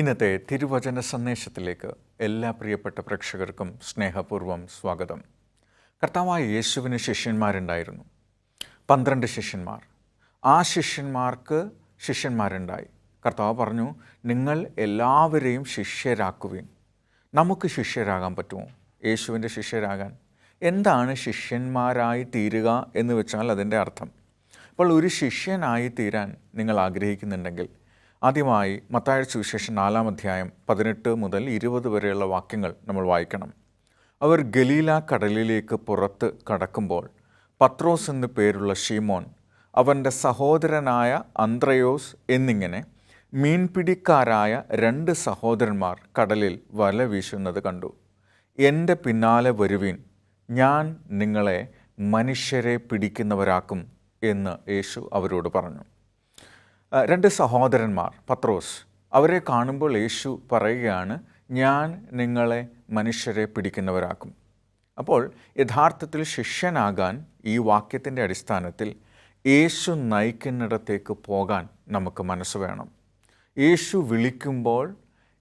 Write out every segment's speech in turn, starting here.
ഇന്നത്തെ തിരുവചന സന്ദേശത്തിലേക്ക് എല്ലാ പ്രിയപ്പെട്ട പ്രേക്ഷകർക്കും സ്നേഹപൂർവ്വം സ്വാഗതം. കർത്താവായ യേശുവിന് ശിഷ്യന്മാരുണ്ടായിരുന്നു, 12 ശിഷ്യന്മാർ. ആ ശിഷ്യന്മാരുണ്ടായി. കർത്താവ് പറഞ്ഞു, നിങ്ങൾ എല്ലാവരെയും ശിഷ്യരാക്കുവിൻ. നമുക്ക് ശിഷ്യരാകാൻ പറ്റുമോ? യേശുവിൻ്റെ ശിഷ്യരാകാൻ എന്താണ് ശിഷ്യന്മാരായി തീരുക എന്ന് വെച്ചാൽ അതിൻ്റെ അർത്ഥം. അപ്പോൾ ഒരു ശിഷ്യനായി തീരാൻ നിങ്ങൾ ആഗ്രഹിക്കുന്നുണ്ടെങ്കിൽ ആദ്യമായി മത്തായിയുടെ സുവിശേഷം 4-ാം അധ്യായം 18 മുതൽ 20 വരെയുള്ള വാക്യങ്ങൾ നമ്മൾ വായിക്കണം. അവർ ഗലീല കടലിലേക്ക് പുറത്ത് കടക്കുമ്പോൾ പത്രോസ് എന്നു പേരുള്ള ശീമോൻ, അവൻ്റെ സഹോദരനായ അന്ത്രയോസ് എന്നിങ്ങനെ മീൻപിടിക്കാരായ 2 സഹോദരന്മാർ കടലിൽ വല വീശുന്നത് കണ്ടു. എൻ്റെ പിന്നാലെ വരുവിൻ, ഞാൻ നിങ്ങളെ മനുഷ്യരെ പിടിക്കുന്നവരാക്കും എന്ന് യേശു അവരോട് പറഞ്ഞു. 2 സഹോദരന്മാർ, പത്രോസ്, അവരെ കാണുമ്പോൾ യേശു പറയുകയാണ്, ഞാൻ നിങ്ങളെ മനുഷ്യരെ പിടിക്കുന്നവരാക്കും. അപ്പോൾ യഥാർത്ഥത്തിൽ ശിഷ്യനാകാൻ ഈ വാക്യത്തിൻ്റെ അടിസ്ഥാനത്തിൽ യേശു നയിക്കുന്നിടത്തേക്ക് പോകാൻ നമുക്ക് മനസ്സ് വേണം. യേശു വിളിക്കുമ്പോൾ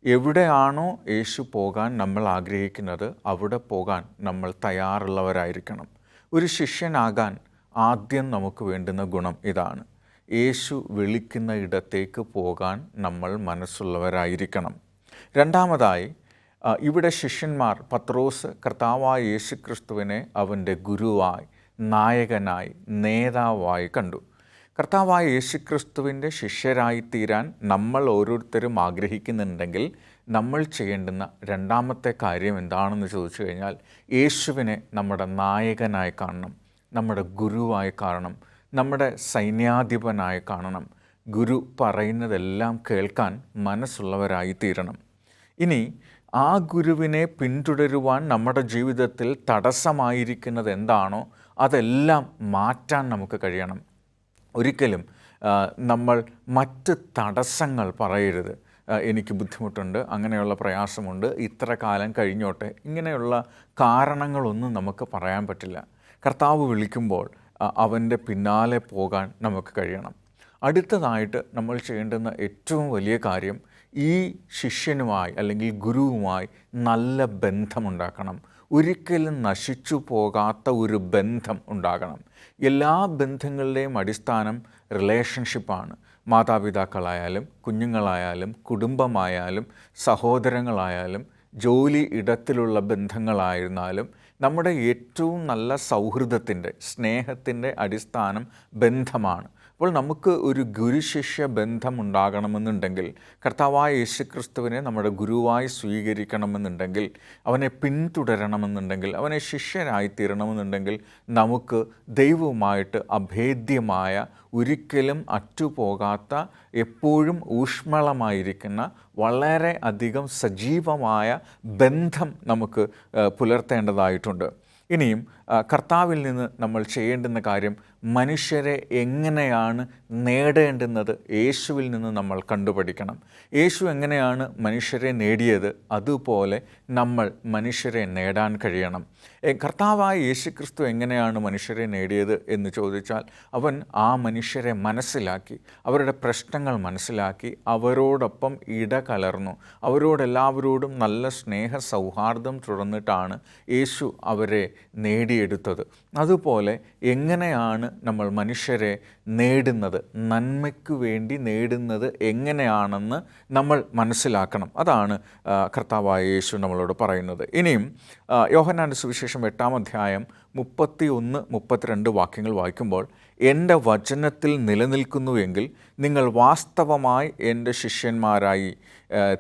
എവിടെയാണോ യേശു പോകാൻ നമ്മൾ ആഗ്രഹിക്കുന്നത് അവിടെ പോകാൻ നമ്മൾ തയ്യാറുള്ളവരായിരിക്കണം. ഒരു ശിഷ്യനാകാൻ ആദ്യം നമുക്ക് വേണ്ടുന്ന ഗുണം ഇതാണ്: യേശു വിളിക്കുന്ന ഇടത്തേക്ക് പോകാൻ നമ്മൾ മനസ്സുള്ളവരായിരിക്കണം. രണ്ടാമതായി, ഇവിടെ ശിഷ്യന്മാർ പത്രോസ് കർത്താവായ യേശുക്രിസ്തുവിനെ അവൻ്റെ ഗുരുവായി, നായകനായി, നേതാവായി കണ്ടു. കർത്താവായ യേശുക്രിസ്തുവിൻ്റെ ശിഷ്യരായിത്തീരാൻ നമ്മൾ ഓരോരുത്തരും ആഗ്രഹിക്കുന്നുണ്ടെങ്കിൽ നമ്മൾ ചെയ്യേണ്ടുന്ന രണ്ടാമത്തെ കാര്യം എന്താണെന്ന് ചോദിച്ചു കഴിഞ്ഞാൽ, യേശുവിനെ നമ്മുടെ നായകനായി കാണണം, നമ്മുടെ ഗുരുവായി കാണണം, നമ്മുടെ സൈന്യാധിപനായി കാണണം. ഗുരു പറയുന്നതെല്ലാം കേൾക്കാൻ മനസ്സുള്ളവരായി തീരണം. ഇനി ആ ഗുരുവിനെ പിന്തുടരുവാൻ നമ്മുടെ ജീവിതത്തിൽ തടസ്സമായിരിക്കുന്നത് എന്താണോ അതെല്ലാം മാറ്റാൻ നമുക്ക് കഴിയണം. ഒരിക്കലും നമ്മൾ മറ്റ് തടസ്സങ്ങൾ പറയരുത്. എനിക്ക് ബുദ്ധിമുട്ടുണ്ട്, അങ്ങനെയുള്ള പ്രയാസമുണ്ട്, ഇത്ര കാലം കഴിഞ്ഞോട്ടെ, ഇങ്ങനെയുള്ള കാരണങ്ങളൊന്നും നമുക്ക് പറയാൻ പറ്റില്ല. കർത്താവ് വിളിക്കുമ്പോൾ അവൻ്റെ പിന്നാലെ പോകാൻ നമുക്ക് കഴിയണം. അടുത്തതായിട്ട് നമ്മൾ ചെയ്യേണ്ടുന്ന ഏറ്റവും വലിയ കാര്യം, ഈ ശിഷ്യനുമായി അല്ലെങ്കിൽ ഗുരുവുമായി നല്ല ബന്ധമുണ്ടാക്കണം. ഒരിക്കലും നശിച്ചു പോകാത്ത ഒരു ബന്ധം ഉണ്ടാകണം. എല്ലാ ബന്ധങ്ങളുടെയും അടിസ്ഥാനം റിലേഷൻഷിപ്പാണ്. മാതാപിതാക്കളായാലും കുഞ്ഞുങ്ങളായാലും കുടുംബമായാലും സഹോദരങ്ങളായാലും ജോലി ഇടത്തിലുള്ള ബന്ധങ്ങളായിരുന്നാലും നമ്മുടെ ഏറ്റവും നല്ല സൗഹൃദത്തിൻ്റെ, സ്നേഹത്തിൻ്റെ അടിസ്ഥാനം ബന്ധമാണ്. അപ്പോൾ നമുക്ക് ഒരു ഗുരുശിഷ്യ ബന്ധം ഉണ്ടാകണമെന്നുണ്ടെങ്കിൽ, കർത്താവായ യേശുക്രിസ്തുവിനെ നമ്മുടെ ഗുരുവായി സ്വീകരിക്കണമെന്നുണ്ടെങ്കിൽ, അവനെ പിന്തുടരണമെന്നുണ്ടെങ്കിൽ, അവനെ ശിഷ്യരായിത്തീരണമെന്നുണ്ടെങ്കിൽ നമുക്ക് ദൈവവുമായിട്ട് അഭേദ്യമായ, ഒരിക്കലും അറ്റുപോകാത്ത, എപ്പോഴും ഊഷ്മളമായിരിക്കുന്ന, വളരെ അധികം സജീവമായ ബന്ധം നമുക്ക് പുലർത്തേണ്ടതായിട്ടുണ്ട്. ഇനിയും കർത്താവിൽ നിന്ന് നമ്മൾ ചെയ്യേണ്ടുന്ന കാര്യം, മനുഷ്യരെ എങ്ങനെയാണ് നേടേണ്ടുന്നത് യേശുവിൽ നിന്ന് നമ്മൾ കണ്ടുപഠിക്കണം. യേശു എങ്ങനെയാണ് മനുഷ്യരെ നേടിയത്, അതുപോലെ നമ്മൾ മനുഷ്യരെ നേടാൻ കഴിയണം. കർത്താവായ യേശുക്രിസ്തു എങ്ങനെയാണ് മനുഷ്യരെ നേടിയത് എന്ന് ചോദിച്ചാൽ, അവൻ ആ മനുഷ്യരെ മനസ്സിലാക്കി, അവരുടെ പ്രശ്നങ്ങൾ മനസ്സിലാക്കി, അവരോടൊപ്പം ഇടകലർന്നു, അവരോടെല്ലാവരോടും നല്ല സ്നേഹ സൗഹാർദ്ദം തുടർന്നിട്ടാണ് യേശു അവരെ നേടിയെടുത്തത്. അതുപോലെ എങ്ങനെയാണ് നമ്മൾ മനുഷ്യരെ നേടുന്നത്, നന്മയ്ക്കു വേണ്ടി നേടുന്നത് എങ്ങനെയാണെന്ന് നമ്മൾ മനസ്സിലാക്കണം. അതാണ് കർത്താവായ യേശു നമ്മളോട് പറയുന്നത്. ഇനിയും യോഹന്നാൻ്റെ സുവിശേഷം 8-ാം അധ്യായം 31-32 വാക്യങ്ങൾ വായിക്കുമ്പോൾ, എൻ്റെ വചനത്തിൽ നിലനിൽക്കുന്നുവെങ്കിൽ നിങ്ങൾ വാസ്തവമായി എൻ്റെ ശിഷ്യന്മാരായി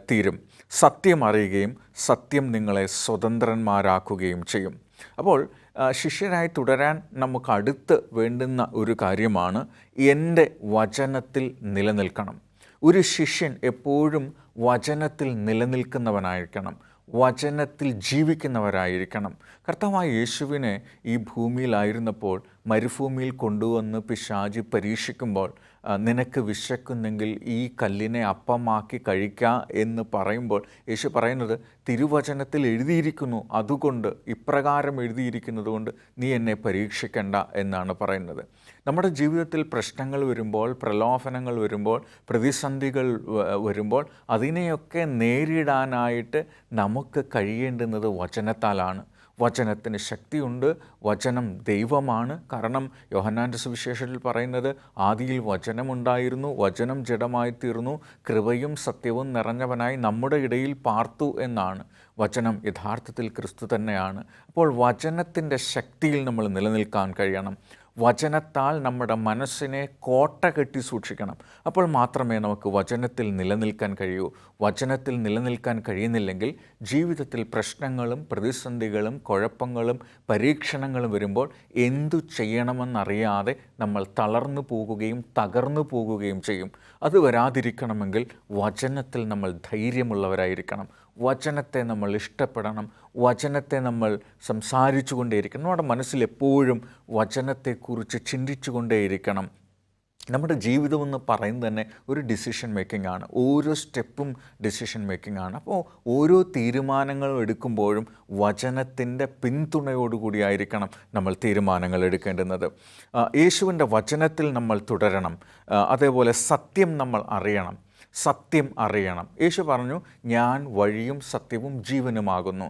തീരും, സത്യം അറിയുകയും സത്യം നിങ്ങളെ സ്വതന്ത്രന്മാരാക്കുകയും ചെയ്യും. അപ്പോൾ ശിഷ്യരായി തുടരാൻ നമുക്ക് അടുത്ത് വേണ്ടുന്ന ഒരു കാര്യമാണ്, എൻ്റെ വചനത്തിൽ നിലനിൽക്കണം. ഒരു ശിഷ്യൻ എപ്പോഴും വചനത്തിൽ നിലനിൽക്കുന്നവനായിരിക്കണം, വചനത്തിൽ ജീവിക്കുന്നവരായിരിക്കണം. കർത്താവായ യേശുവിനെ ഈ ഭൂമിയിലായിരുന്നപ്പോൾ മരുഭൂമിയിൽ കൊണ്ടുവന്ന് പിശാചി പരീക്ഷിക്കുമ്പോൾ നിനക്ക് വിശക്കുന്നെങ്കിൽ ഈ കല്ലിനെ അപ്പമാക്കി കഴിക്കുക എന്ന് പറയുമ്പോൾ യേശു പറയുന്നത്, തിരുവചനത്തിൽ എഴുതിയിരിക്കുന്നു, അതുകൊണ്ട് ഇപ്രകാരം എഴുതിയിരിക്കുന്നത് കൊണ്ട് നീ എന്നെ പരീക്ഷിക്കണ്ട എന്നാണ് പറയുന്നത്. നമ്മുടെ ജീവിതത്തിൽ പ്രശ്നങ്ങൾ വരുമ്പോൾ, പ്രലോഭനങ്ങൾ വരുമ്പോൾ, പ്രതിസന്ധികൾ വരുമ്പോൾ അതിനെയൊക്കെ നേരിടാനായിട്ട് നമുക്ക് കഴിയേണ്ടുന്നത് വചനത്താലാണ്. വചനത്തിന് ശക്തിയുണ്ട്. വചനം ദൈവമാണ്. കാരണം യോഹന്നാൻ്റെ സുവിശേഷത്തിൽ പറയുന്നത്, ആദിയിൽ വചനമുണ്ടായിരുന്നു, വചനം ജഡമായി തീർന്നു, കൃപയും സത്യവും നിറഞ്ഞവനായി നമ്മുടെ ഇടയിൽ പാർത്തു എന്നാണ്. വചനം യഥാർത്ഥത്തിൽ ക്രിസ്തു തന്നെയാണ്. അപ്പോൾ വചനത്തിൻ്റെ ശക്തിയിൽ നമ്മൾ നിലനിൽക്കാൻ കഴിയണം. വചനത്താൽ നമ്മുടെ മനസ്സിനെ കോട്ട കെട്ടി സൂക്ഷിക്കണം. അപ്പോൾ മാത്രമേ നമുക്ക് വചനത്തിൽ നിലനിൽക്കാൻ കഴിയൂ. വചനത്തിൽ നിലനിൽക്കാൻ കഴിയുന്നില്ലെങ്കിൽ ജീവിതത്തിൽ പ്രശ്നങ്ങളും പ്രതിസന്ധികളും കുഴപ്പങ്ങളും പരീക്ഷണങ്ങളും വരുമ്പോൾ എന്തു ചെയ്യണമെന്നറിയാതെ നമ്മൾ തളർന്നു പോകുകയും തകർന്നു പോകുകയും ചെയ്യും. അത് വരാതിരിക്കണമെങ്കിൽ വചനത്തിൽ നമ്മൾ ധൈര്യമുള്ളവരായിരിക്കണം. വചനത്തെ നമ്മൾ ഇഷ്ടപ്പെടണം. വചനത്തെ നമ്മൾ സംസാരിച്ചു കൊണ്ടേയിരിക്കണം. നമ്മുടെ മനസ്സിൽ എപ്പോഴും വചനത്തെക്കുറിച്ച് ചിന്തിച്ചു കൊണ്ടേയിരിക്കണം. നമ്മുടെ ജീവിതമെന്ന് പറയുന്നത് തന്നെ ഒരു ഡിസിഷൻ മേക്കിംഗ് ആണ്. ഓരോ സ്റ്റെപ്പും ഡിസിഷൻ മേക്കിംഗ് ആണ്. അപ്പോൾ ഓരോ തീരുമാനങ്ങളും എടുക്കുമ്പോഴും വചനത്തിൻ്റെ പിന്തുണയോടുകൂടിയായിരിക്കണം നമ്മൾ തീരുമാനങ്ങൾ എടുക്കേണ്ടുന്നത്. യേശുവിൻ്റെ വചനത്തിൽ നമ്മൾ തുടരണം. അതേപോലെ സത്യം നമ്മൾ അറിയണം. സത്യം അറിയണം. യേശു പറഞ്ഞു, ഞാൻ വഴിയും സത്യവും ജീവനുമാകുന്നു.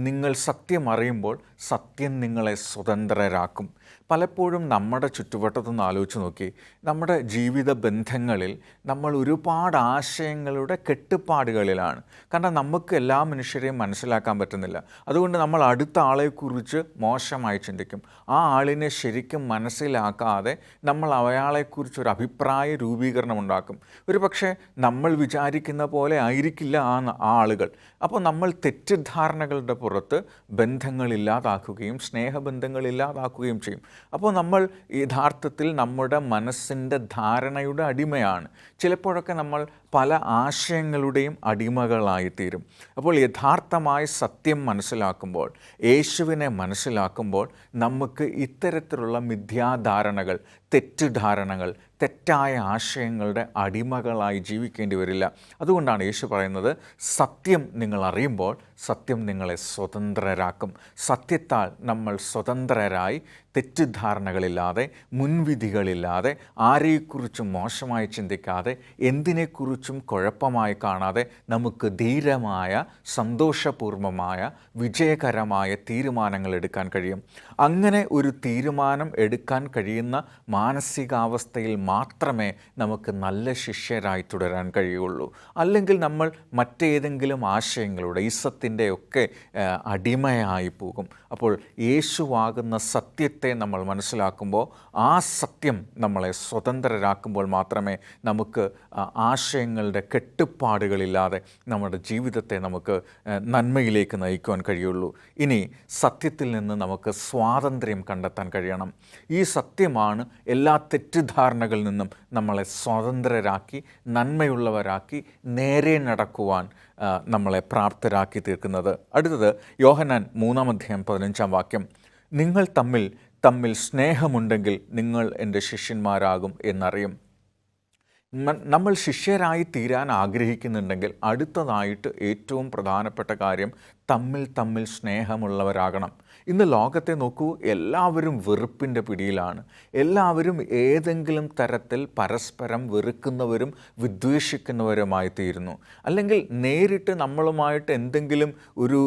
നിങ്ങൾ സത്യം അറിയുമ്പോൾ സത്യം നിങ്ങളെ സ്വതന്ത്രരാക്കും. പലപ്പോഴും നമ്മുടെ ചുറ്റുവട്ടത്തുനിന്ന് ആലോചിച്ച് നോക്കി, നമ്മുടെ ജീവിത ബന്ധങ്ങളിൽ നമ്മൾ ഒരുപാട് ആശയങ്ങളുടെ കെട്ടുപാടുകളിലാണ്. കാരണം നമുക്ക് എല്ലാ മനുഷ്യരെയും മനസ്സിലാക്കാൻ പറ്റുന്നില്ല. അതുകൊണ്ട് നമ്മൾ അടുത്ത ആളെക്കുറിച്ച് മോശമായി ചിന്തിക്കും. ആ ആളിനെ ശരിക്കും മനസ്സിലാക്കാതെ നമ്മൾ അയാളെക്കുറിച്ചൊരു അഭിപ്രായ രൂപീകരണം ഉണ്ടാക്കും. ഒരു പക്ഷേ നമ്മൾ വിചാരിക്കുന്ന പോലെ ആയിരിക്കില്ല ആ ആളുകൾ. അപ്പോൾ നമ്മൾ തെറ്റിദ്ധാരണകളുടെ പുറത്ത് ബന്ധങ്ങളില്ലാതാക്കുകയും സ്നേഹബന്ധങ്ങളില്ലാതാക്കുകയും ചെയ്യും. അപ്പോൾ നമ്മൾ യഥാർത്ഥത്തിൽ നമ്മുടെ മനസ്സിൻ്റെ ധാരണയുടെ അടിമയാണ്. ചിലപ്പോഴൊക്കെ നമ്മൾ പല ആശയങ്ങളുടെയും അടിമകളായിത്തീരും. അപ്പോൾ യഥാർത്ഥമായ സത്യം മനസ്സിലാക്കുമ്പോൾ, യേശുവിനെ മനസ്സിലാക്കുമ്പോൾ നമുക്ക് ഇത്തരത്തിലുള്ള മിഥ്യാധാരണകൾ, തെറ്റിദ്ധാരണകൾ, തെറ്റായ ആശയങ്ങളുടെ അടിമകളായി ജീവിക്കേണ്ടി വരില്ല. അതുകൊണ്ടാണ് യേശു പറയുന്നത്, സത്യം നിങ്ങൾ അറിയുമ്പോൾ സത്യം നിങ്ങളെ സ്വതന്ത്രരാക്കും. സത്യത്താൽ നമ്മൾ സ്വതന്ത്രരായി തെറ്റിദ്ധാരണകളില്ലാതെ, മുൻവിധികളില്ലാതെ, ആരെക്കുറിച്ചും മോശമായി ചിന്തിക്കാതെ, എന്തിനെക്കുറിച്ചും കുഴപ്പമായി കാണാതെ നമുക്ക് ധീരമായ, സന്തോഷപൂർവമായ, വിജയകരമായ തീരുമാനങ്ങൾ എടുക്കാൻ കഴിയും. അങ്ങനെ ഒരു തീരുമാനം എടുക്കാൻ കഴിയുന്ന മാനസികാവസ്ഥയിൽ മാത്രമേ നമുക്ക് നല്ല ശിഷ്യരായി തുടരാൻ കഴിയുള്ളൂ. അല്ലെങ്കിൽ നമ്മൾ മറ്റേതെങ്കിലും ആശയങ്ങളുടെ, ഇസത്തിൻ്റെ ഒക്കെ അടിമയായി പോകും. അപ്പോൾ യേശുവാകുന്ന സത്യത്തെ നമ്മൾ മനസ്സിലാക്കുമ്പോൾ, ആ സത്യം നമ്മളെ സ്വതന്ത്രരാക്കുമ്പോൾ മാത്രമേ നമുക്ക് ആശയങ്ങളുടെ കെട്ടുപാടുകളില്ലാതെ നമ്മുടെ ജീവിതത്തെ നമുക്ക് നന്മയിലേക്ക് നയിക്കുവാൻ കഴിയുള്ളൂ. ഇനി സത്യത്തിൽ നിന്ന് നമുക്ക് സ്വാതന്ത്ര്യം കണ്ടെത്താൻ കഴിയണം. ഈ സത്യമാണ് എല്ലാ തെറ്റിദ്ധാരണകളിൽ നിന്നും നമ്മളെ സ്വതന്ത്രരാക്കി, നന്മയുള്ളവരാക്കി, നേരെ നടക്കുവാൻ നമ്മളെ പ്രാപ്തരാക്കി തീർക്കുന്നത്. അടുത്തത് യോഹന്നാൻ 3:15 നിങ്ങൾ തമ്മിൽ സ്നേഹമുണ്ടെങ്കിൽ നിങ്ങൾ എൻ്റെ ശിഷ്യന്മാരാകും എന്നറിയും. നമ്മൾ ശിഷ്യരായി തീരാൻ ആഗ്രഹിക്കുന്നുണ്ടെങ്കിൽ അടുത്തതായിട്ട് ഏറ്റവും പ്രധാനപ്പെട്ട കാര്യം തമ്മിൽ സ്നേഹമുള്ളവരാകണം. ഇന്ന് ലോകത്തെ നോക്കൂ, എല്ലാവരും വെറുപ്പിൻ്റെ പിടിയിലാണ്. എല്ലാവരും ഏതെങ്കിലും തരത്തിൽ പരസ്പരം വെറുക്കുന്നവരും വിദ്വേഷിക്കുന്നവരുമായി തീരുന്നു. അല്ലെങ്കിൽ നേരിട്ട് നമ്മളുമായിട്ട് എന്തെങ്കിലും ഒരു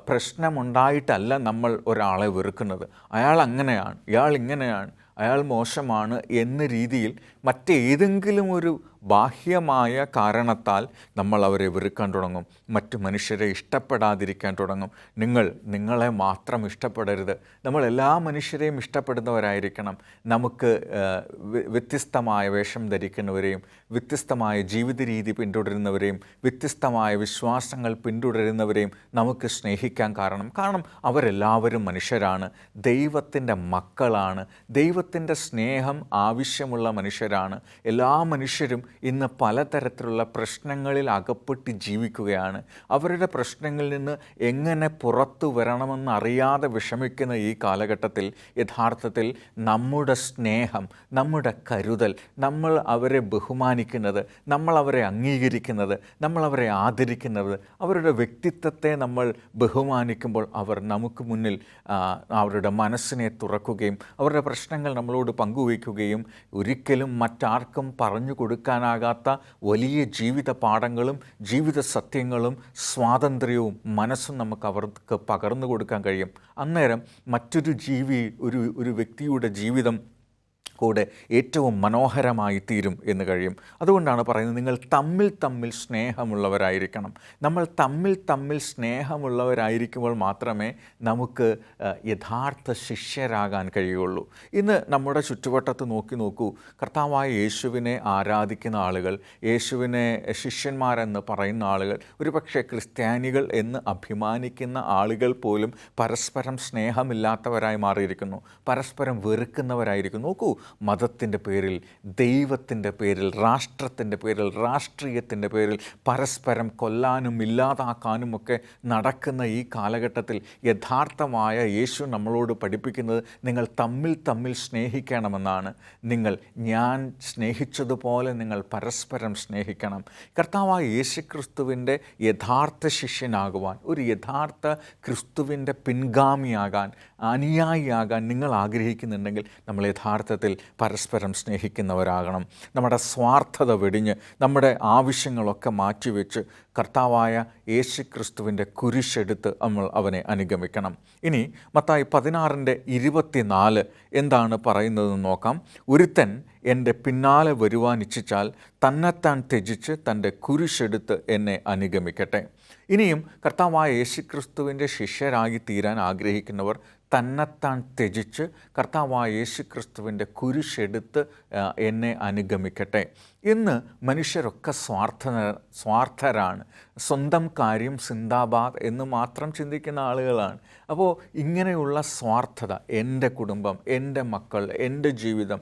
പ്രശ്നമുണ്ടായിട്ടല്ല നമ്മൾ ഒരാളെ വെറുക്കുന്നത്. അയാൾ അങ്ങനെയാണ്, ഇയാൾ ഇങ്ങനെയാണ്, അയാൾ മോശമാണ് എന്ന രീതിയിൽ മറ്റേതെങ്കിലും ഒരു ബാഹ്യമായ കാരണത്താൽ നമ്മൾ അവരെ വെറുക്കാൻ തുടങ്ങും. മറ്റു മനുഷ്യരെ ഇഷ്ടപ്പെടാതിരിക്കാൻ തുടങ്ങും. നിങ്ങളെ മാത്രം ഇഷ്ടപ്പെടരുത്. നമ്മൾ എല്ലാ മനുഷ്യരെയും ഇഷ്ടപ്പെടുന്നവരായിരിക്കണം. നമുക്ക് വ്യത്യസ്തമായ വേഷം ധരിക്കുന്നവരെയും, വ്യത്യസ്തമായ ജീവിത രീതി പിന്തുടരുന്നവരെയും, വ്യത്യസ്തമായ വിശ്വാസങ്ങൾ പിന്തുടരുന്നവരെയും നമുക്ക് സ്നേഹിക്കാൻ കാരണം അവരെല്ലാവരും മനുഷ്യരാണ്, ദൈവത്തിൻ്റെ മക്കളാണ്, ദൈവത്തിൻ്റെ സ്നേഹം ആവശ്യമുള്ള മനുഷ്യരാണ്. എല്ലാ മനുഷ്യരും ഇന്ന് പലതരത്തിലുള്ള പ്രശ്നങ്ങളിൽ അകപ്പെട്ട് ജീവിക്കുകയാണ്. അവരുടെ പ്രശ്നങ്ങളിൽ നിന്ന് എങ്ങനെ പുറത്തു വരണമെന്നറിയാതെ വിഷമിക്കുന്ന ഈ കാലഘട്ടത്തിൽ യഥാർത്ഥത്തിൽ നമ്മുടെ സ്നേഹം, നമ്മുടെ കരുതൽ, നമ്മൾ അവരെ ബഹുമാനിക്കുന്നത്, നമ്മൾ അവരെ അംഗീകരിക്കുന്നത്, നമ്മൾ അവരെ ആദരിക്കുന്നത്, അവരുടെ വ്യക്തിത്വത്തെ നമ്മൾ ബഹുമാനിക്കുമ്പോൾ അവർ നമുക്ക് മുന്നിൽ അവരുടെ മനസ്സിനെ തുറക്കുകയും അവരുടെ പ്രശ്നങ്ങൾ നമ്മളോട് പങ്കുവയ്ക്കുകയും ഒരിക്കലും മറ്റാർക്കും പറഞ്ഞു കൊടുക്കാനാകാത്ത വലിയ ജീവിത പാഠങ്ങളും ജീവിത സത്യങ്ങളും സ്വാതന്ത്ര്യവും മനസ്സും നമുക്ക് അവർക്ക് പകർന്നു കൊടുക്കാൻ കഴിയും. അന്നേരം മറ്റൊരു ഒരു വ്യക്തിയുടെ ജീവിതം കൂടെ ഏറ്റവും മനോഹരമായി തീരും എന്ന് കഴിയും. അതുകൊണ്ടാണ് പറയുന്നത്, നിങ്ങൾ തമ്മിൽ സ്നേഹമുള്ളവരായിരിക്കണം. നമ്മൾ തമ്മിൽ സ്നേഹമുള്ളവരായിരിക്കുമ്പോൾ മാത്രമേ നമുക്ക് യഥാർത്ഥ ശിഷ്യരാകാൻ കഴിയുള്ളൂ. ഇന്ന് നമ്മുടെ ചുറ്റുവട്ടത്ത് നോക്കൂ, കർത്താവായ യേശുവിനെ ആരാധിക്കുന്ന ആളുകൾ, യേശുവിനെ ശിഷ്യന്മാരെന്ന് പറയുന്ന ആളുകൾ, ഒരുപക്ഷെ ക്രിസ്ത്യാനികൾ എന്ന് അഭിമാനിക്കുന്ന ആളുകൾ പോലും പരസ്പരം സ്നേഹമില്ലാത്തവരായി മാറിയിരിക്കുന്നു, പരസ്പരം വെറുക്കുന്നവരായിരിക്കുന്നു. നോക്കൂ, മതത്തിൻ്റെ പേരിൽ, ദൈവത്തിൻ്റെ പേരിൽ, രാഷ്ട്രത്തിൻ്റെ പേരിൽ, രാഷ്ട്രീയത്തിൻ്റെ പേരിൽ പരസ്പരം കൊല്ലാനും ഇല്ലാതാക്കാനുമൊക്കെ നടക്കുന്ന ഈ കാലഘട്ടത്തിൽ യഥാർത്ഥമായ യേശു നമ്മളോട് പഠിപ്പിക്കുന്നത് നിങ്ങൾ തമ്മിൽ സ്നേഹിക്കണമെന്നാണ്. ഞാൻ സ്നേഹിച്ചതുപോലെ നിങ്ങൾ പരസ്പരം സ്നേഹിക്കണം. കർത്താവായ യേശുക്രിസ്തുവിൻ്റെ യഥാർത്ഥ ശിഷ്യനാകുവാൻ, ഒരു യഥാർത്ഥ ക്രിസ്തുവിൻ്റെ പിൻഗാമിയാകാൻ, അനുയായിയാകാൻ നിങ്ങൾ ആഗ്രഹിക്കുന്നുണ്ടെങ്കിൽ നമ്മൾ യഥാർത്ഥത്തിൽ പരസ്പരം സ്നേഹിക്കുന്നവരാകണം. നമ്മുടെ സ്വാർത്ഥത വെടിഞ്ഞ് നമ്മുടെ ആവശ്യങ്ങളൊക്കെ മാറ്റിവെച്ച് കർത്താവായ യേശുക്രിസ്തുവിൻ്റെ കുരിശെടുത്ത് നമ്മൾ അവനെ അനുഗമിക്കണം. ഇനി മത്തായി 16:24 എന്താണ് പറയുന്നതെന്ന് നോക്കാം. ഒരുത്തൻ എൻ്റെ പിന്നാലെ വരുവാൻ ഇച്ഛിച്ചാൽ തന്നെത്താൻ ത്യജിച്ച് തൻ്റെ കുരിശെടുത്ത് എന്നെ അനുഗമിക്കട്ടെ. ഇനിയും കർത്താവായ യേശുക്രിസ്തുവിൻ്റെ ശിഷ്യരായി തീരാൻ ആഗ്രഹിക്കുന്നവർ തന്നെത്താൻ ത്യജിച്ച് കർത്താവായ യേശുക്രിസ്തുവിൻ്റെ കുരിശെടുത്ത് എന്നെ അനുഗമിക്കട്ടെ. ഇന്ന് മനുഷ്യരൊക്കെ സ്വാർത്ഥരാണ്. സ്വന്തം കാര്യം സിന്ദാബാദ് എന്ന് മാത്രം ചിന്തിക്കുന്ന ആളുകളാണ്. അപ്പോൾ ഇങ്ങനെയുള്ള സ്വാർത്ഥത, എൻ്റെ കുടുംബം, എൻ്റെ മക്കൾ, എൻ്റെ ജീവിതം,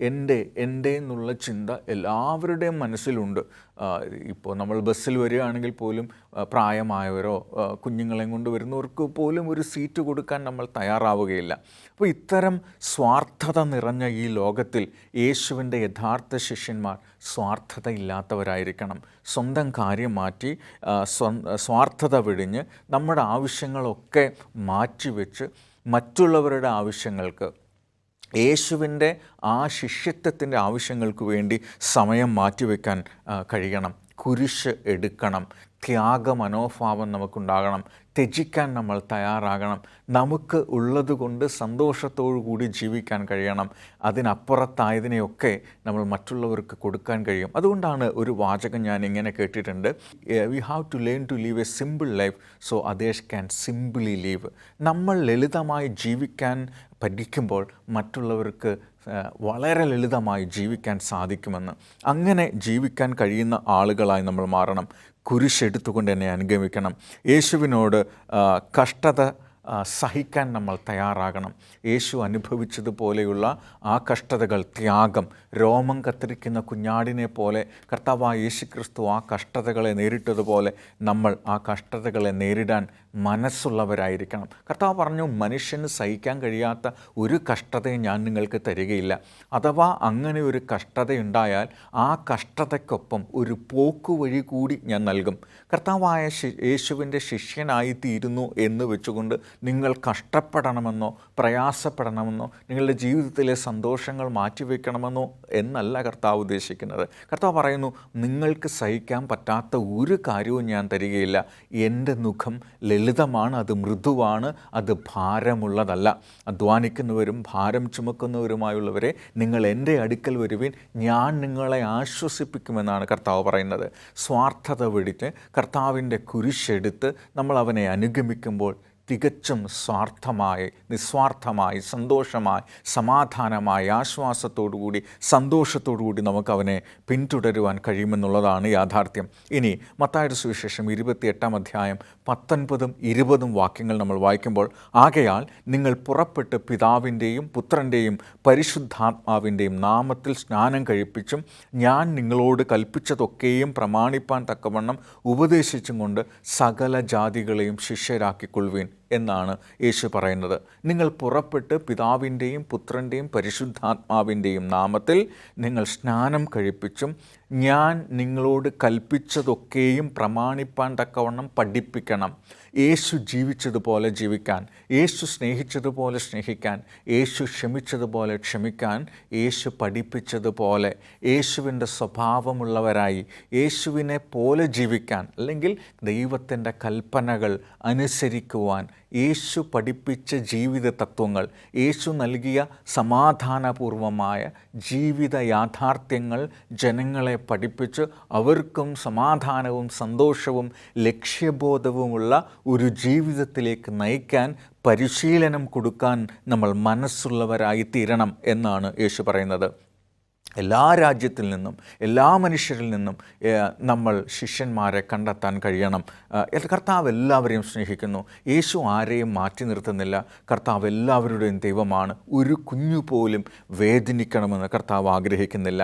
എൻ്റെ എന്നുള്ള ചിന്ത എല്ലാവരുടെയും മനസ്സിലുണ്ട്. ഇപ്പോൾ നമ്മൾ ബസ്സിൽ വരികയാണെങ്കിൽ പോലും പ്രായമായവരോ കുഞ്ഞുങ്ങളെയും കൊണ്ട് വരുന്നവർക്ക് പോലും ഒരു സീറ്റ് കൊടുക്കാൻ നമ്മൾ തയ്യാറാവുകയില്ല. അപ്പോൾ ഇത്തരം സ്വാർത്ഥത നിറഞ്ഞ ഈ ലോകത്തിൽ യേശുവിൻ്റെ യഥാർത്ഥ ശിഷ്യന്മാർ സ്വാർത്ഥതയില്ലാത്തവരായിരിക്കണം. സ്വന്തം കാര്യം മാറ്റി സ്വാർത്ഥത വെടിഞ്ഞ് നമ്മുടെ ആവശ്യങ്ങളൊക്കെ മാറ്റിവെച്ച് മറ്റുള്ളവരുടെ ആവശ്യങ്ങൾക്ക്, യേശുവിൻ്റെ ആ ശിഷ്യത്വത്തിൻ്റെ ആവശ്യങ്ങൾക്ക് വേണ്ടി സമയം മാറ്റിവെക്കാൻ കഴിയണം. കുരിശ് എടുക്കണം. ത്യാഗ മനോഭാവം നമുക്കുണ്ടാകണം. ത്യജിക്കാൻ നമ്മൾ തയ്യാറാകണം. നമുക്ക് ഉള്ളതുകൊണ്ട് സന്തോഷത്തോടു കൂടി ജീവിക്കാൻ കഴിയണം. അതിനപ്പുറത്തായതിനെയൊക്കെ നമ്മൾ മറ്റുള്ളവർക്ക് കൊടുക്കാൻ കഴിയും. അതുകൊണ്ടാണ് ഒരു വാചകം ഞാൻ ഇങ്ങനെ കേട്ടിട്ടുണ്ട്, we have to learn to live a simple life so others can simply live. നമ്മൾ ലളിതമായി ജീവിക്കാൻ പഠിക്കുമ്പോൾ മറ്റുള്ളവർക്ക് വളരെ ലളിതമായി ജീവിക്കാൻ സാധിക്കുമെന്ന്. അങ്ങനെ ജീവിക്കാൻ കഴിയുന്ന ആളുകളായി നമ്മൾ മാറണം. കുരിശെടുത്തുകൊണ്ട് എന്നെ അനുഗമിക്കണം. യേശുവിനോട് കഷ്ടത സഹിക്കാൻ നമ്മൾ തയ്യാറാകണം. യേശു അനുഭവിച്ചതുപോലെയുള്ള ആ കഷ്ടതകൾ, ത്യാഗം, രോമം കത്തിരിക്കുന്ന കുഞ്ഞാടിനെ പോലെ കർത്താവായ യേശുക്രിസ്തു ആ കഷ്ടതകളെ നേരിട്ടതുപോലെ നമ്മൾ ആ കഷ്ടതകളെ നേരിടാൻ മനസ്സുള്ളവരായിരിക്കണം. കർത്താവ് പറഞ്ഞു, മനുഷ്യന് സഹിക്കാൻ കഴിയാത്ത ഒരു കഷ്ടതയും ഞാൻ നിങ്ങൾക്ക് തരികയില്ല. അഥവാ അങ്ങനെ ഒരു കഷ്ടതയുണ്ടായാൽ ആ കഷ്ടതയ്ക്കൊപ്പം ഒരു പോക്കുവഴി കൂടി ഞാൻ നൽകും. കർത്താവായ യേശുവിൻ്റെ ശിഷ്യനായി തീരുന്നു എന്ന് വെച്ചുകൊണ്ട് നിങ്ങൾ കഷ്ടപ്പെടണമെന്നോ പ്രയാസപ്പെടണമെന്നോ നിങ്ങളുടെ ജീവിതത്തിലെ സന്തോഷങ്ങൾ മാറ്റിവെക്കണമെന്നോ എന്നല്ല കർത്താവ് ഉദ്ദേശിക്കുന്നത്. കർത്താവ് പറയുന്നു, നിങ്ങൾക്ക് സഹിക്കാൻ പറ്റാത്ത ഒരു കാര്യവും ഞാൻ തരികയില്ല. എൻ്റെ മുഖം ലളിതമാണ്, അത് മൃദുവാണ്, അത് ഭാരമുള്ളതല്ല. അധ്വാനിക്കുന്നവരും ഭാരം ചുമക്കുന്നവരുമായുള്ളവരെ നിങ്ങൾ എൻ്റെ അടുക്കൽ വരുവിൻ, ഞാൻ നിങ്ങളെ ആശ്വസിപ്പിക്കുമെന്നാണ് കർത്താവ് പറയുന്നത്. സ്വാർത്ഥത വെടിച്ച് കർത്താവിൻ്റെ കുരിശെടുത്ത് നമ്മൾ അവനെ അനുഗമിക്കുമ്പോൾ തികച്ചും സ്വാർത്ഥമായി, നിസ്വാർത്ഥമായി, സന്തോഷമായി, സമാധാനമായി, ആശ്വാസത്തോടുകൂടി, സന്തോഷത്തോടുകൂടി നമുക്കവനെ പിന്തുടരുവാൻ കഴിയുമെന്നുള്ളതാണ് യാഥാർത്ഥ്യം. ഇനി മത്തായിയുടെ സുവിശേഷം 28-ാം അധ്യായം 19-20 വാക്യങ്ങൾ നമ്മൾ വായിക്കുമ്പോൾ, ആകയാൽ നിങ്ങൾ പുറപ്പെട്ട് പിതാവിൻ്റെയും പുത്രൻ്റെയും പരിശുദ്ധാത്മാവിൻ്റെയും നാമത്തിൽ സ്നാനം കഴിപ്പിച്ചും ഞാൻ നിങ്ങളോട് കൽപ്പിച്ചതൊക്കെയും പ്രമാണിപ്പാൻ തക്കവണ്ണം ഉപദേശിച്ചും കൊണ്ട് സകല ജാതികളെയും ശിഷ്യരാക്കിക്കൊള്ളുവിൻ എന്നാണ് യേശു പറയുന്നത്. നിങ്ങൾ പുറപ്പെട്ട് പിതാവിൻ്റെയും പുത്രൻ്റെയും പരിശുദ്ധാത്മാവിൻ്റെയും നാമത്തിൽ നിങ്ങൾ സ്നാനം കഴിപ്പിച്ചും ഞാൻ നിങ്ങളോട് കൽപ്പിച്ചതൊക്കെയും പ്രമാണിപ്പാൻ തക്കവണ്ണം പഠിപ്പിക്കണം. യേശു ജീവിച്ചതുപോലെ ജീവിക്കാൻ, യേശു സ്നേഹിച്ചതുപോലെ സ്നേഹിക്കാൻ, യേശു ക്ഷമിച്ചതുപോലെ ക്ഷമിക്കാൻ, യേശു പഠിപ്പിച്ചതുപോലെ യേശുവിൻ്റെ സ്വഭാവമുള്ളവരായി യേശുവിനെ പോലെ ജീവിക്കാൻ, അല്ലെങ്കിൽ ദൈവത്തിൻ്റെ കൽപ്പനകൾ അനുസരിക്കുവാൻ, യേശു പഠിപ്പിച്ച ജീവിത തത്വങ്ങൾ, യേശു നൽകിയ സമാധാനപൂർവമായ ജീവിത യാഥാർത്ഥ്യങ്ങൾ ജനങ്ങളെ പഠിപ്പിച്ച് അവർക്കും സമാധാനവും സന്തോഷവും ലക്ഷ്യബോധവുമുള്ള ഒരു ജീവിതത്തിലേക്ക് നയിക്കാൻ പരിശീലനം കൊടുക്കാൻ നമ്മൾ മനസ്സുള്ളവരായി തീരണം എന്നാണ് യേശു പറയുന്നത്. എല്ലാ രാജ്യത്തിൽ നിന്നും, എല്ലാ മനുഷ്യരിൽ നിന്നും നമ്മൾ ശിഷ്യന്മാരെ കണ്ടെത്താൻ കഴിയണം. കർത്താവ് എല്ലാവരെയും സ്നേഹിക്കുന്നു. യേശു ആരെയും മാറ്റി നിർത്തുന്നില്ല. കർത്താവ് എല്ലാവരുടെയും ദൈവമാണ്. ഒരു കുഞ്ഞു പോലും വേദനിക്കണമെന്ന് കർത്താവ് ആഗ്രഹിക്കുന്നില്ല.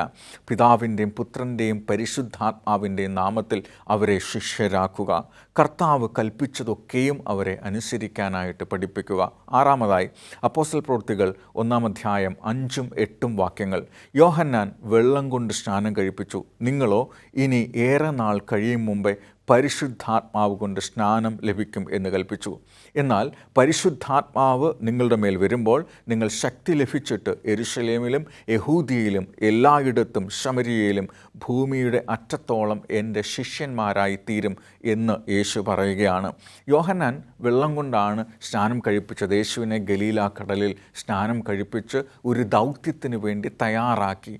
പിതാവിൻ്റെയും പുത്രൻ്റെയും പരിശുദ്ധാത്മാവിൻ്റെയും നാമത്തിൽ അവരെ ശിഷ്യരാക്കുക. കർത്താവ് കൽപ്പിച്ചതൊക്കെയും അവരെ അനുസരിക്കാനായിട്ട് പഠിപ്പിക്കുക. ആറാമതായി അപ്പോസ്തല പ്രവൃത്തികൾ 1-ാം അധ്യായം 5-8 വാക്യങ്ങൾ. യോഹന്നാൻ വെള്ളം കൊണ്ട് സ്നാനം കഴിപ്പിച്ചു, നിങ്ങളോ ഇനി ഏറെ നാൾ കഴിയും മുമ്പേ പരിശുദ്ധാത്മാവ് കൊണ്ട് സ്നാനം ലഭിക്കും എന്ന് കൽപ്പിച്ചു. എന്നാൽ പരിശുദ്ധാത്മാവ് നിങ്ങളുടെ മേൽ വരുമ്പോൾ നിങ്ങൾ ശക്തി ലഭിച്ചിട്ട് യെരുശലേമിലും യഹൂദിയയിലും എല്ലായിടത്തും ശമരിയയിലും ഭൂമിയുടെ അറ്റത്തോളം എൻ്റെ ശിഷ്യന്മാരായി തീരും എന്ന് യേശു പറയുകയാണ്. യോഹന്നാൻ വെള്ളം കൊണ്ടാണ് സ്നാനം കഴിപ്പിച്ചത്. യേശുവിനെ ഗലീല കടലിൽ സ്നാനം കഴിപ്പിച്ച് ഒരു ദൗത്യത്തിന് വേണ്ടി തയ്യാറാക്കി.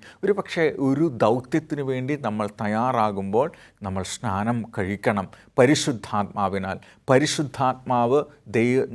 ഒരു ദൗത്യത്തിന് വേണ്ടി നമ്മൾ തയ്യാറാകുമ്പോൾ നമ്മൾ സ്നാനം കഴിക്കണം പരിശുദ്ധാത്മാവിനാൽ. പരിശുദ്ധാത്മാവ്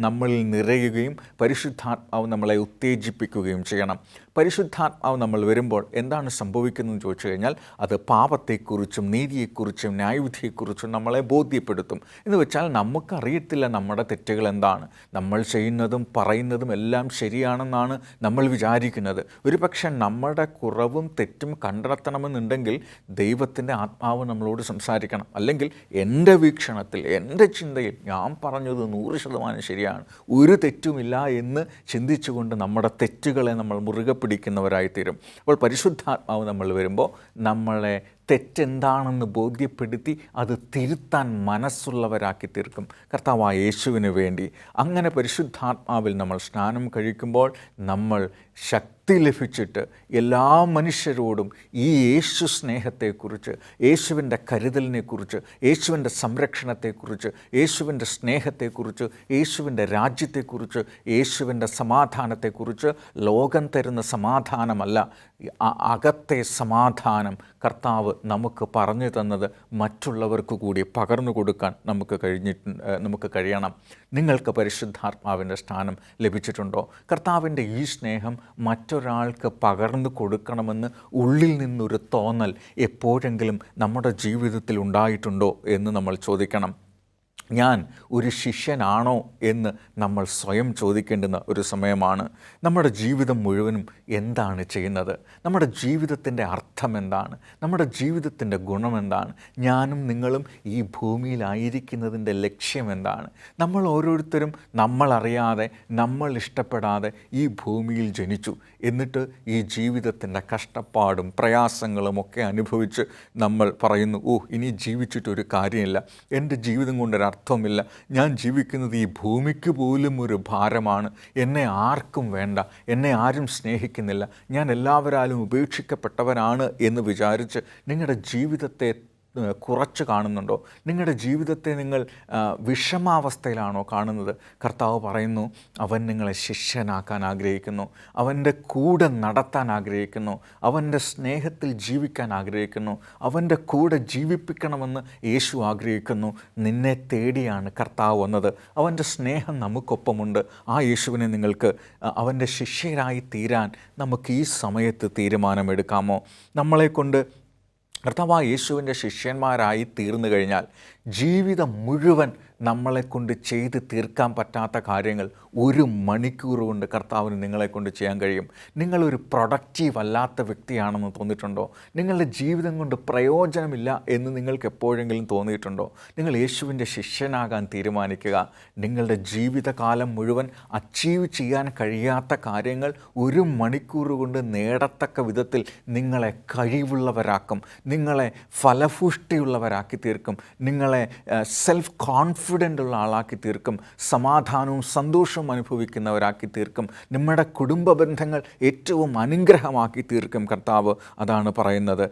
നമ്മളിൽ നിറയുകയും പരിശുദ്ധാത്മാവ് നമ്മളെ ഉത്തേജിപ്പിക്കുകയും ചെയ്യണം. പരിശുദ്ധാത്മാവ് നമ്മൾ വരുമ്പോൾ എന്താണ് സംഭവിക്കുന്നതെന്ന് ചോദിച്ചു കഴിഞ്ഞാൽ, അത് പാപത്തെക്കുറിച്ചും നീതിയെക്കുറിച്ചും ന്യായവിധിയെക്കുറിച്ചും നമ്മളെ ബോധ്യപ്പെടുത്തും. എന്ന് വെച്ചാൽ നമുക്കറിയത്തില്ല നമ്മുടെ തെറ്റുകൾ എന്താണ്. നമ്മൾ ചെയ്യുന്നതും പറയുന്നതും എല്ലാം ശരിയാണെന്നാണ് നമ്മൾ വിചാരിക്കുന്നത്. ഒരുപക്ഷെ നമ്മുടെ കുറവും തെറ്റും കണ്ടെത്തണമെന്നുണ്ടെങ്കിൽ ദൈവത്തിൻ്റെ ആത്മാവ് നമ്മളോട് സംസാരിക്കണം. അല്ലെങ്കിൽ എൻ്റെ വീക്ഷണത്തിൽ, എൻ്റെ ചിന്തയിൽ ഞാൻ പറഞ്ഞത് 100% ശരിയാണ്, ഒരു തെറ്റുമില്ല എന്ന് ചിന്തിച്ചുകൊണ്ട് നമ്മുടെ തെറ്റുകളെ നമ്മൾ മുറുകെ പിടിക്കുന്നവരായിത്തീരും. അപ്പോൾ പരിശുദ്ധാത്മാവ് നമ്മൾ വരുമ്പോൾ നമ്മളെ തെറ്റെന്താണെന്ന് ബോധ്യപ്പെടുത്തി അത് തിരുത്താൻ മനസ്സുള്ളവരാക്കി തീർക്കും കർത്താവായ യേശുവിന് വേണ്ടി. അങ്ങനെ പരിശുദ്ധാത്മാവിൽ നമ്മൾ സ്നാനം കഴിക്കുമ്പോൾ നമ്മൾ ശക്തി ലഭിച്ചിട്ട് എല്ലാ മനുഷ്യരോടും ഈ യേശു സ്നേഹത്തെക്കുറിച്ച്, യേശുവിൻ്റെ കരുതലിനെക്കുറിച്ച്, യേശുവിൻ്റെ സംരക്ഷണത്തെക്കുറിച്ച്, യേശുവിൻ്റെ സ്നേഹത്തെക്കുറിച്ച്, യേശുവിൻ്റെ രാജ്യത്തെക്കുറിച്ച്, യേശുവിൻ്റെ സമാധാനത്തെക്കുറിച്ച്, ലോകം തരുന്ന സമാധാനമല്ല, അകത്തെ സമാധാനം കർത്താവ് നമുക്ക് പറഞ്ഞു തന്നത് മറ്റുള്ളവർക്ക് കൂടി പകർന്നു കൊടുക്കാൻ നമുക്ക് കഴിയണം. നിങ്ങൾക്ക് പരിശുദ്ധാത്മാവിൻ്റെ സ്ഥാനം ലഭിച്ചിട്ടുണ്ടോ? കർത്താവിൻ്റെ ഈ സ്നേഹം മറ്റൊരാൾക്ക് പകർന്നു കൊടുക്കണമെന്ന് ഉള്ളിൽ നിന്നൊരു തോന്നൽ എപ്പോഴെങ്കിലും നമ്മുടെ ജീവിതത്തിൽ ഉണ്ടായിട്ടുണ്ടോ എന്ന് നമ്മൾ ചോദിക്കണം. ഞാൻ ഒരു ശിഷ്യനാണോ എന്ന് നമ്മൾ സ്വയം ചോദിക്കേണ്ടുന്ന ഒരു സമയമാണ്. നമ്മുടെ ജീവിതം മുഴുവനും എന്താണ് ചെയ്യുന്നത്? നമ്മുടെ ജീവിതത്തിൻ്റെ അർത്ഥം എന്താണ്? നമ്മുടെ ജീവിതത്തിൻ്റെ ഗുണമെന്താണ്? ഞാനും നിങ്ങളും ഈ ഭൂമിയിലായിരിക്കുന്നതിൻ്റെ ലക്ഷ്യം എന്താണ്? നമ്മൾ ഓരോരുത്തരും നമ്മളറിയാതെ, നമ്മൾ ഇഷ്ടപ്പെടാതെ ഈ ഭൂമിയിൽ ജനിച്ചു. എന്നിട്ട് ഈ ജീവിതത്തിൻ്റെ കഷ്ടപ്പാടും പ്രയാസങ്ങളും ഒക്കെ അനുഭവിച്ച് നമ്മൾ പറയുന്നു, ഇനി ജീവിച്ചിട്ടൊരു കാര്യമില്ല, എൻ്റെ ജീവിതം കൊണ്ടൊരു അർത്ഥമില്ല, ഞാൻ ജീവിക്കുന്നത് ഈ ഭൂമിക്ക് പോലും ഒരു ഭാരമാണ്, എന്നെ ആർക്കും വേണ്ട, എന്നെ ആരും സ്നേഹിക്കുന്നില്ല, ഞാൻ എല്ലാവരാലും ഉപേക്ഷിക്കപ്പെട്ടവനാണ് എന്ന് വിചാരിച്ച് നിങ്ങളുടെ ജീവിതത്തെ കുറച്ച് കാണുന്നുണ്ടോ? നിങ്ങളുടെ ജീവിതത്തെ നിങ്ങൾ വിഷമാവസ്ഥയിലാണോ കാണുന്നത്? കർത്താവ് പറയുന്നു, അവൻ നിങ്ങളെ ശിഷ്യനാക്കാൻ ആഗ്രഹിക്കുന്നു, അവൻ്റെ കൂടെ നടത്താൻ ആഗ്രഹിക്കുന്നു, അവൻ്റെ സ്നേഹത്തിൽ ജീവിക്കാൻ ആഗ്രഹിക്കുന്നു, അവൻ്റെ കൂടെ ജീവിപ്പിക്കണമെന്ന് യേശു ആഗ്രഹിക്കുന്നു. നിന്നെ തേടിയാണ് കർത്താവ് വന്നത്. അവൻ്റെ സ്നേഹം നമുക്കൊപ്പമുണ്ട്. ആ യേശുവിനെ നിങ്ങൾക്ക് അവൻ്റെ ശിഷ്യരായി തീരാൻ നമുക്ക് ഈ സമയത്ത് തീരുമാനമെടുക്കാമോ? നമ്മളെക്കൊണ്ട് കർത്താവായ യേശുവിൻ്റെ ശിഷ്യന്മാരായി തീർന്നു കഴിഞ്ഞാൽ ജീവിതം മുഴുവൻ നമ്മളെക്കൊണ്ട് ചെയ്ത് തീർക്കാൻ പറ്റാത്ത കാര്യങ്ങൾ 1 മണിക്കൂർ കൊണ്ട് കർത്താവിന് നിങ്ങളെക്കൊണ്ട് ചെയ്യാൻ കഴിയും. നിങ്ങളൊരു പ്രൊഡക്റ്റീവ് അല്ലാത്ത വ്യക്തിയാണെന്ന് തോന്നിയിട്ടുണ്ടോ? നിങ്ങളുടെ ജീവിതം കൊണ്ട് പ്രയോജനമില്ല എന്ന് നിങ്ങൾക്ക് എപ്പോഴെങ്കിലും തോന്നിയിട്ടുണ്ടോ? നിങ്ങൾ യേശുവിൻ്റെ ശിഷ്യനാകാൻ തീരുമാനിക്കുക. നിങ്ങളുടെ ജീവിതകാലം മുഴുവൻ അച്ചീവ് ചെയ്യാൻ കഴിയാത്ത കാര്യങ്ങൾ 1 മണിക്കൂർ കൊണ്ട് നേടത്തക്ക വിധത്തിൽ നിങ്ങളെ കഴിവുള്ളവരാക്കും, നിങ്ങളെ ഫലപുഷ്ടിയുള്ളവരാക്കി തീർക്കും, നിങ്ങളെ സെൽഫ് കോൺഫിഡൻ്റ് ഉള്ള ആളാക്കി തീർക്കും, സമാധാനവും സന്തോഷവും അനുഭവിക്കുന്നവരാക്കി തീർക്കും, നമ്മുടെ കുടുംബ ബന്ധങ്ങൾ ഏറ്റവും അനുഗ്രഹമാക്കി തീർക്കും കർത്താവ്. അതാണ് പറയുന്നത്.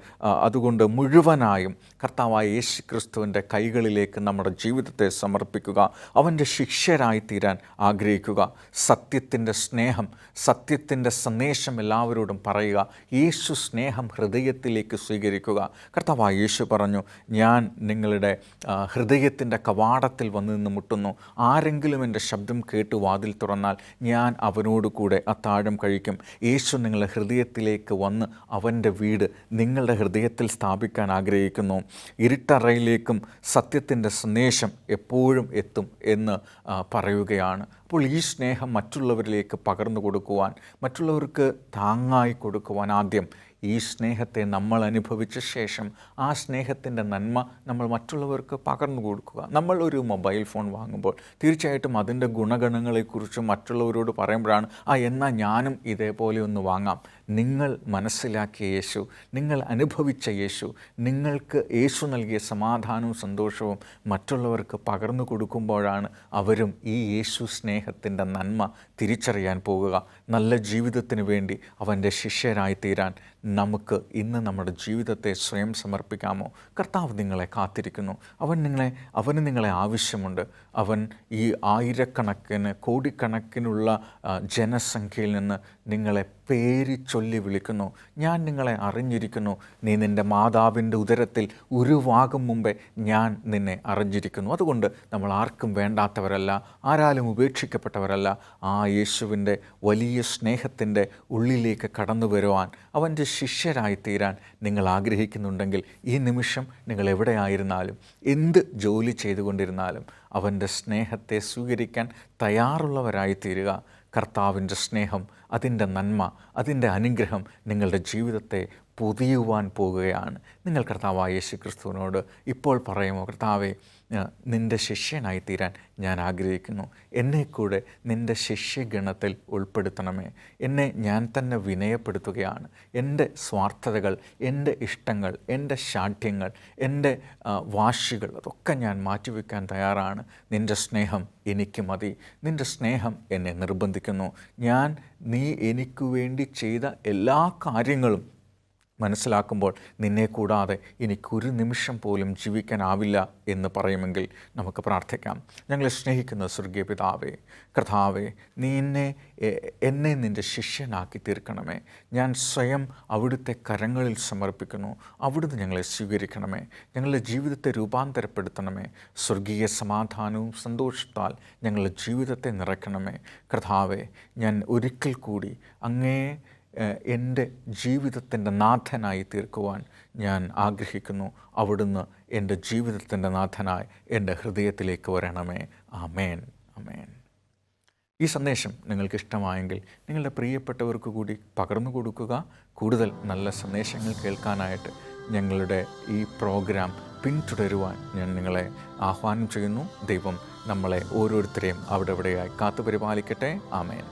അതുകൊണ്ട് മുഴുവനായും കർത്താവായ യേശു ക്രിസ്തുവിൻ്റെ കൈകളിലേക്ക് നമ്മുടെ ജീവിതത്തെ സമർപ്പിക്കുക. അവൻ്റെ ശിഷ്യരായി തീരാൻ ആഗ്രഹിക്കുക. സത്യത്തിൻ്റെ സ്നേഹം, സത്യത്തിൻ്റെ സന്ദേശം എല്ലാവരോടും പറയുക. യേശു സ്നേഹം ഹൃദയത്തിലേക്ക് സ്വീകരിക്കുക. കർത്താവായ യേശു പറഞ്ഞു, ഞാൻ നിങ്ങളുടെ ഹൃദയത്തിൻ്റെ കവാടത്തിൽ വന്നു നിന്ന് മുട്ടുന്നു. ആരെങ്കിലും എൻ്റെ ശബ്ദം കേട്ട് വാതിൽ തുറന്നാൽ ഞാൻ അവനോട് കൂടെ അത്താഴം കഴിക്കും. യേശു നിങ്ങളുടെ ഹൃദയത്തിലേക്ക് വന്ന് അവൻ്റെ വീട് നിങ്ങളുടെ ഹൃദയത്തിൽ സ്ഥാപിക്കാൻ ആഗ്രഹിക്കുന്നു. ഇരുട്ടറയിലേക്കും സത്യത്തിൻ്റെ സന്ദേശം എപ്പോഴും എത്തും എന്ന് പറയുകയാണ്. അപ്പോൾ ഈ സ്നേഹം മറ്റുള്ളവരിലേക്ക് പകർന്നു കൊടുക്കുവാൻ, മറ്റുള്ളവർക്ക് താങ്ങായി കൊടുക്കുവാൻ ആദ്യം ഈ സ്നേഹത്തെ നമ്മൾ അനുഭവിച്ച ശേഷം ആ സ്നേഹത്തിൻ്റെ നന്മ നമ്മൾ മറ്റുള്ളവർക്ക് പകർന്നു കൊടുക്കുക. നമ്മൾ ഒരു മൊബൈൽ ഫോൺ വാങ്ങുമ്പോൾ തീർച്ചയായിട്ടും അതിൻ്റെ ഗുണഗണങ്ങളെക്കുറിച്ച് മറ്റുള്ളവരോട് പറയുമ്പോഴാണ് എന്നാൽ ഞാനും ഇതേപോലെ ഒന്ന് വാങ്ങാം. നിങ്ങൾ മനസ്സിലാക്കിയ യേശു, നിങ്ങൾ അനുഭവിച്ച യേശു, നിങ്ങൾക്ക് യേശു നൽകിയ സമാധാനവും സന്തോഷവും മറ്റുള്ളവർക്ക് പകർന്നു കൊടുക്കുമ്പോഴാണ് അവരും ഈ യേശു സ്നേഹത്തിൻ്റെ നന്മ തിരിച്ചറിയാൻ പോകുക. നല്ല ജീവിതത്തിന് വേണ്ടി അവൻ്റെ ശിഷ്യരായി തീരാൻ നമുക്ക് ഇന്ന് നമ്മുടെ ജീവിതത്തെ സ്വയം സമർപ്പിക്കാമോ? കർത്താവ് നിങ്ങളെ കാത്തിരിക്കുന്നു. അവന് നിങ്ങളെ ആവശ്യമുണ്ട്. അവൻ ഈ ആയിരക്കണക്കിന് കോടിക്കണക്കിനുള്ള ജനസംഖ്യയിൽ നിന്ന് നിങ്ങളെ പേര് ചൊല്ലി വിളിക്കുന്നു. ഞാൻ നിങ്ങളെ അറിഞ്ഞിരിക്കുന്നു. നീ നിൻ്റെ മാതാവിൻ്റെ ഉദരത്തിൽ ഉരുവാകും മുമ്പേ ഞാൻ നിന്നെ അറിഞ്ഞിരിക്കുന്നു. അതുകൊണ്ട് നമ്മൾ ആർക്കും വേണ്ടാത്തവരല്ല, ആരാലും ഉപേക്ഷിക്കപ്പെട്ടവരല്ല. ആ യേശുവിൻ്റെ വലിയ സ്നേഹത്തിൻ്റെ ഉള്ളിലേക്ക് കടന്നു വരുവാൻ, അവൻ്റെ ശിഷ്യരായി തീരാൻ നിങ്ങൾ ആഗ്രഹിക്കുന്നുണ്ടെങ്കിൽ ഈ നിമിഷം നിങ്ങൾ എവിടെയായിരുന്നാലും എന്ത് ജോലി ചെയ്തുകൊണ്ടിരുന്നാലും അവൻ്റെ സ്നേഹത്തെ സ്വീകരിക്കാൻ തയ്യാറുള്ളവരായി തീരുക. കർത്താവിൻ്റെ സ്നേഹം, അതിൻ്റെ നന്മ, അതിൻ്റെ അനുഗ്രഹം നിങ്ങളുടെ ജീവിതത്തെ പൊതിയുവാൻ പോകുകയാണ്. നിങ്ങൾ കർത്താവായ യേശു ക്രിസ്തുവിനോട് ഇപ്പോൾ പറയുമോ, കർത്താവേ, നിൻ്റെ ശിഷ്യനായി തീരാൻ ഞാൻ ആഗ്രഹിക്കുന്നു. എന്നെ കൂടെ നിൻ്റെ ശിഷ്യഗണത്തിൽ ഉൾപ്പെടുത്തണമേ. എന്നെ ഞാൻ തന്നെ വിനയപ്പെടുത്തുകയാണ്. എൻ്റെ സ്വാർത്ഥതകൾ, എൻ്റെ ഇഷ്ടങ്ങൾ, എൻ്റെ ശാഠ്യങ്ങൾ, എൻ്റെ വാശികൾ അതൊക്കെ ഞാൻ മാറ്റിവെക്കാൻ തയ്യാറാണ്. നിൻ്റെ സ്നേഹം എനിക്ക് മതി. നിൻ്റെ സ്നേഹം എന്നെ നിർബന്ധിക്കുന്നു. നീ എനിക്ക് വേണ്ടി ചെയ്ത എല്ലാ കാര്യങ്ങളും മനസ്സിലാക്കുമ്പോൾ നിന്നെ കൂടാതെ എനിക്കൊരു നിമിഷം പോലും ജീവിക്കാനാവില്ല എന്ന് പറയുമെങ്കിൽ നമുക്ക് പ്രാർത്ഥിക്കാം. ഞങ്ങളെ സ്നേഹിക്കുന്ന സ്വർഗീയ പിതാവേ, കർത്താവേ, നീ എന്നെ നിൻ്റെ ശിഷ്യനാക്കി തീർക്കണമേ. ഞാൻ സ്വയം അവിടുത്തെ കരങ്ങളിൽ സമർപ്പിക്കുന്നു. അവിടുന്ന് ഞങ്ങളെ സ്വീകരിക്കണമേ. ഞങ്ങളുടെ ജീവിതത്തെ രൂപാന്തരപ്പെടുത്തണമേ. സ്വർഗീയ സമാധാനവും സന്തോഷത്താൽ ഞങ്ങളുടെ ജീവിതത്തെ നിറയ്ക്കണമേ. കർത്താവേ, ഞാൻ ഒരിക്കൽ കൂടി അങ്ങേ എൻ്റെ ജീവിതത്തിൻ്റെ നാഥനായി തീർക്കുവാൻ ഞാൻ ആഗ്രഹിക്കുന്നു. അവിടുന്ന് എൻ്റെ ജീവിതത്തിൻ്റെ നാഥനായി എൻ്റെ ഹൃദയത്തിലേക്ക് വരണമേ. ആമേൻ, ആമേൻ. ഈ സന്ദേശം നിങ്ങൾക്ക് ഇഷ്ടമായെങ്കിൽ നിങ്ങളുടെ പ്രിയപ്പെട്ടവർക്ക് കൂടി പകർന്നു കൊടുക്കുക. കൂടുതൽ നല്ല സന്ദേശങ്ങൾ കേൾക്കാനായിട്ട് ഞങ്ങളുടെ ഈ പ്രോഗ്രാം പിന്തുടരുവാൻ ഞാൻ നിങ്ങളെ ആഹ്വാനം ചെയ്യുന്നു. ദൈവം നമ്മളെ ഓരോരുത്തരെയും അവിടെ കാത്തുപരിപാലിക്കട്ടെ. ആമേൻ.